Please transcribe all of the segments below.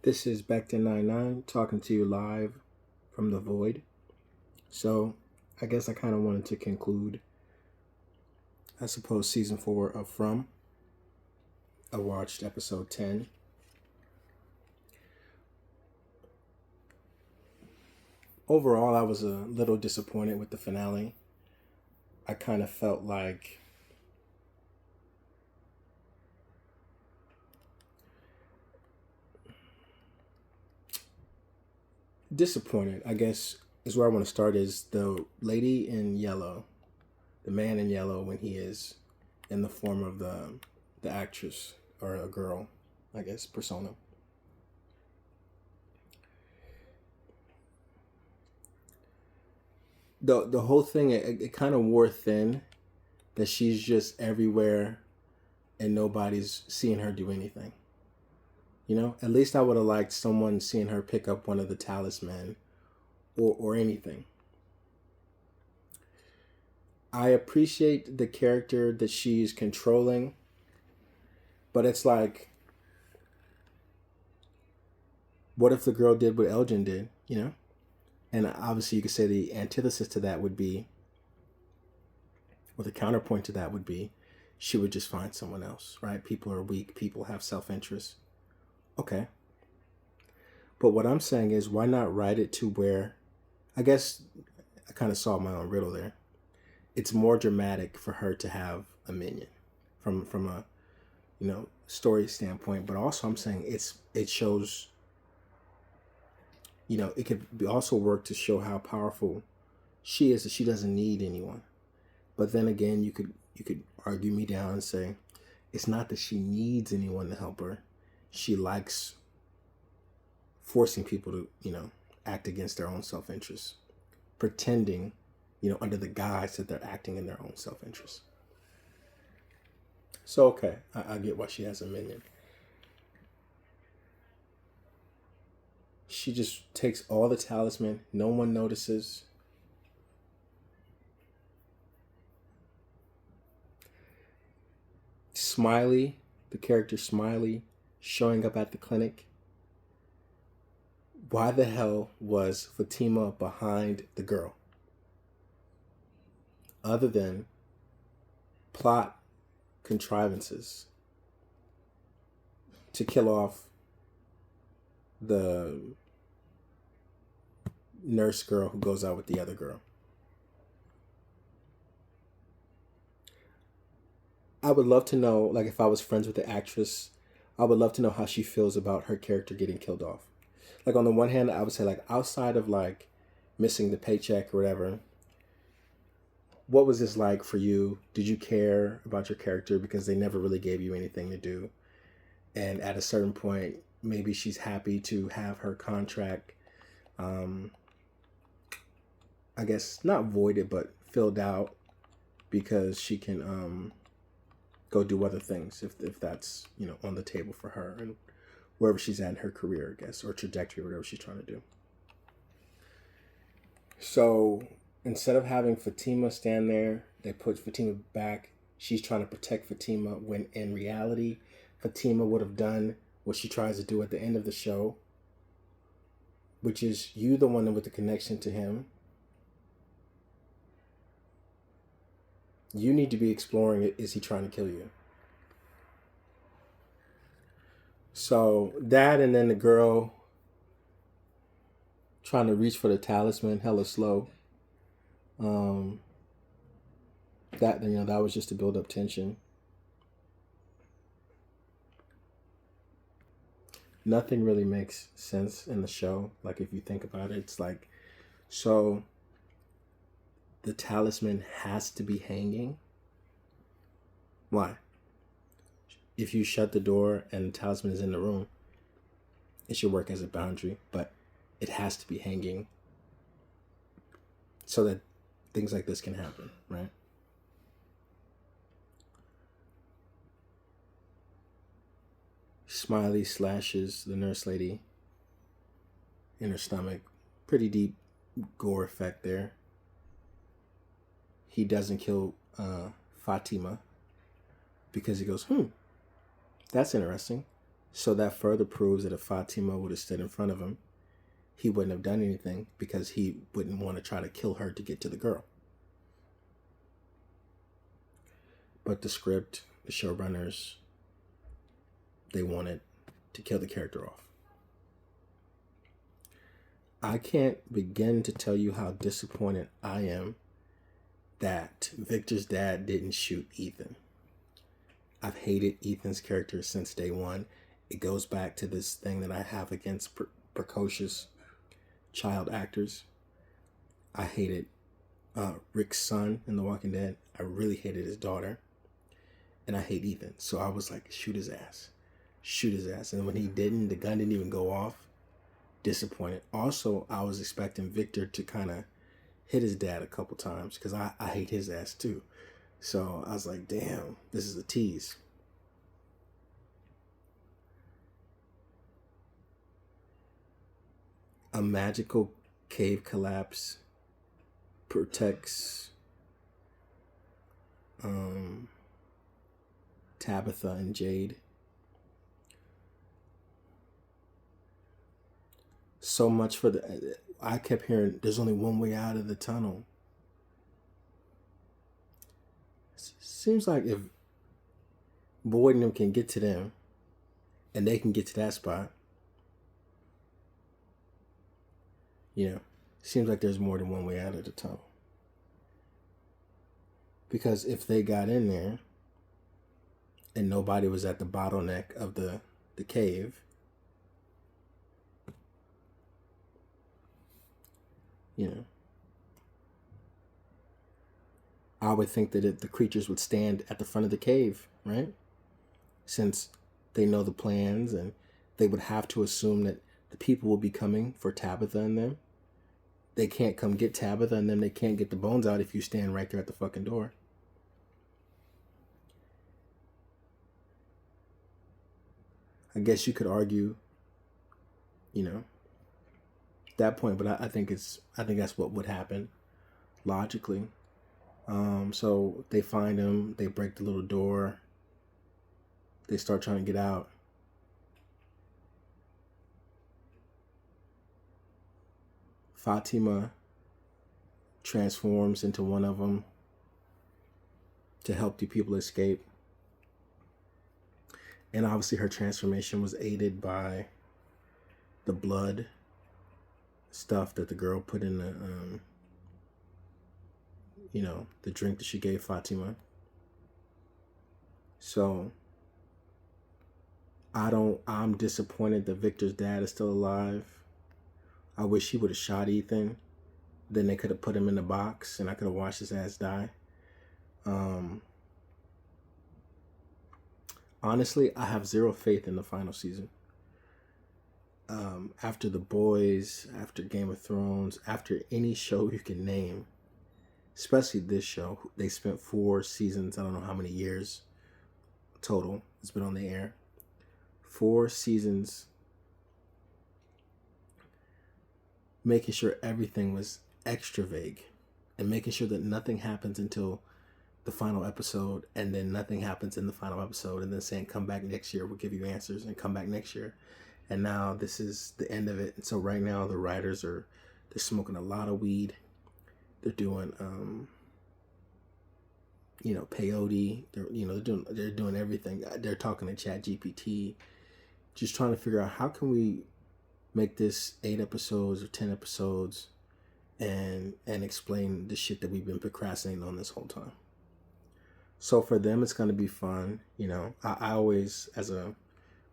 This is Becton99 talking to you live from the void. So, I guess I kind of wanted to conclude, I suppose, season 4 of From. I watched episode 10. Overall, I was a little disappointed with the finale. I kind of felt like disappointed, I guess, is where I want to start. Is the lady in yellow, the man in yellow, when he is in the form of the actress or a girl, I guess, persona. The whole thing, it kind of wore thin, that she's just everywhere and nobody's seeing her do anything. At least I would have liked someone seeing her pick up one of the talisman or anything. I appreciate the character that she's controlling, but it's like, what if the girl did what Elgin did? And obviously, you could say the antithesis to that would be, or the counterpoint to that would be, she would just find someone else, right? People are weak, people have self interest. Okay. But what I'm saying is, why not write it to where, I guess I kind of solved my own riddle there. It's more dramatic for her to have a minion from a story standpoint, but also I'm saying it shows, it could be also work to show how powerful she is, that she doesn't need anyone. But then again, you could argue me down and say it's not that she needs anyone to help her. She likes forcing people to, act against their own self-interest, pretending, under the guise that they're acting in their own self-interest. So, okay, I get why she has a minion. She just takes all the talisman, no one notices. Smiley, the character Smiley, showing up at the clinic. Why the hell was Fatima behind the girl? Other than plot contrivances to kill off the nurse girl who goes out with the other girl. I would love to know, like, if I was friends with the actress, I would love to know how she feels about her character getting killed off. Like, on the one hand, I would say, like, outside of, like, missing the paycheck or whatever, what was this like for you? Did you care about your character because they never really gave you anything to do? And at a certain point, maybe she's happy to have her contract, um, I guess, not voided, but filled out, because she can go do other things if that's on the table for her and wherever she's at in her career, I guess, or trajectory, or whatever she's trying to do. So instead of having Fatima stand there, they put Fatima back. She's trying to protect Fatima when in reality, Fatima would have done what she tries to do at the end of the show, which is you the one with the connection to him. You need to be exploring it. Is he trying to kill you? So that, and then the girl trying to reach for the talisman hella slow. Um, that was just to build up tension. Nothing really makes sense in the show. Like, if you think about it, it's like, so the talisman has to be hanging. Why? If you shut the door and the talisman is in the room, it should work as a boundary, but it has to be hanging so that things like this can happen, right? Smiley slashes the nurse lady in her stomach. Pretty deep gore effect there. He doesn't kill Fatima because he goes, that's interesting. So that further proves that if Fatima would have stood in front of him, he wouldn't have done anything because he wouldn't want to try to kill her to get to the girl. But the script, the showrunners, they wanted to kill the character off. I can't begin to tell you how disappointed I am that Victor's dad didn't shoot Ethan. I've hated Ethan's character since day one. It goes back to this thing that I have against precocious child actors. I hated Rick's son in The Walking Dead. I really hated his daughter. And I hate Ethan. So I was like, shoot his ass. Shoot his ass. And when he didn't, the gun didn't even go off. Disappointed. Also, I was expecting Victor to kind of hit his dad a couple times because I hate his ass too. So I was like, damn, this is a tease. A magical cave collapse protects Tabitha and Jade. So much for the... I kept hearing there's only one way out of the tunnel. Seems like if Boyd and them can get to them and they can get to that spot, you know, seems like there's more than one way out of the tunnel. Because if they got in there and nobody was at the bottleneck of the cave, you know, I would think that the creatures would stand at the front of the cave, right? Since they know the plans, and they would have to assume that the people will be coming for Tabitha and them. They can't come get Tabitha and them. They can't get the bones out if you stand right there at the fucking door. I guess you could argue, you know, that point, but I think that's what would happen logically. So they find him, they break the little door, they start trying to get out. Fatima transforms into one of them to help the people escape. And obviously her transformation was aided by the blood stuff that the girl put in the, the drink that she gave Fatima. So I'm disappointed that Victor's dad is still alive. I wish he would have shot Ethan. Then they could have put him in the box and I could have watched his ass die. Honestly, I have zero faith in the final season. After The Boys, after Game of Thrones, after any show you can name, especially this show, they spent 4 seasons, I don't know how many years total it's been on the air. 4 seasons making sure everything was extra vague and making sure that nothing happens until the final episode, and then nothing happens in the final episode, and then saying come back next year, we'll give you answers, and come back next year. And now this is the end of it. And so right now the writers they're smoking a lot of weed. They're doing peyote. They're doing everything. They're talking to ChatGPT, just trying to figure out how can we make this 8 episodes or 10 episodes and explain the shit that we've been procrastinating on this whole time. So for them, it's going to be fun. I always, as a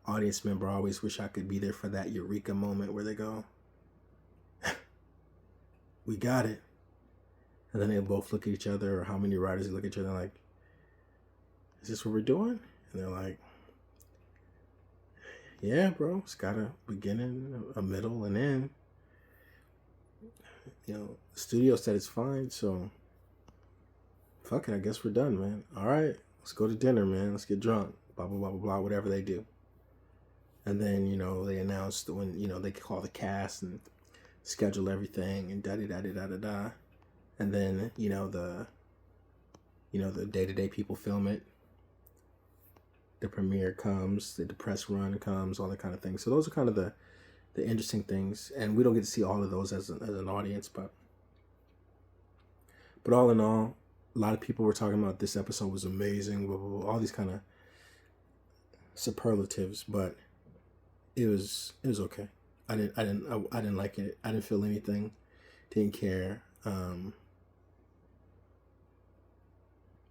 audience member, I always wish I could be there for that eureka moment where they go, we got it. And then they both look at each other, or how many writers look at each other like, is this what we're doing? And they're like, yeah, bro, it's got a beginning, a middle, and end. The studio said it's fine, so fuck it, I guess we're done, man. All right, let's go to dinner, man. Let's get drunk. Blah, blah, blah, blah, blah, whatever they do. And then, they announced when, they call the cast and schedule everything and da-da-da-da-da-da. And then, the day-to-day people film it. the premiere comes, the press run comes, all that kind of thing. So those are kind of the interesting things, and we don't get to see all of those as an audience, but all in all, a lot of people were talking about this episode was amazing, blah, blah, blah, all these kind of superlatives, but it was okay. I didn't like it. I didn't feel anything. Didn't care.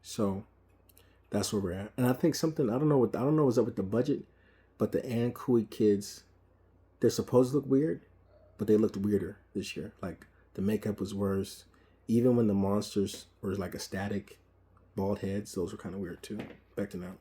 So that's where we're at. And I think something, I don't know what's up with the budget, but the Ann Kui kids, they're supposed to look weird, but they looked weirder this year. Like the makeup was worse. Even when the monsters were like a static bald heads, those were kind of weird too. Back to now.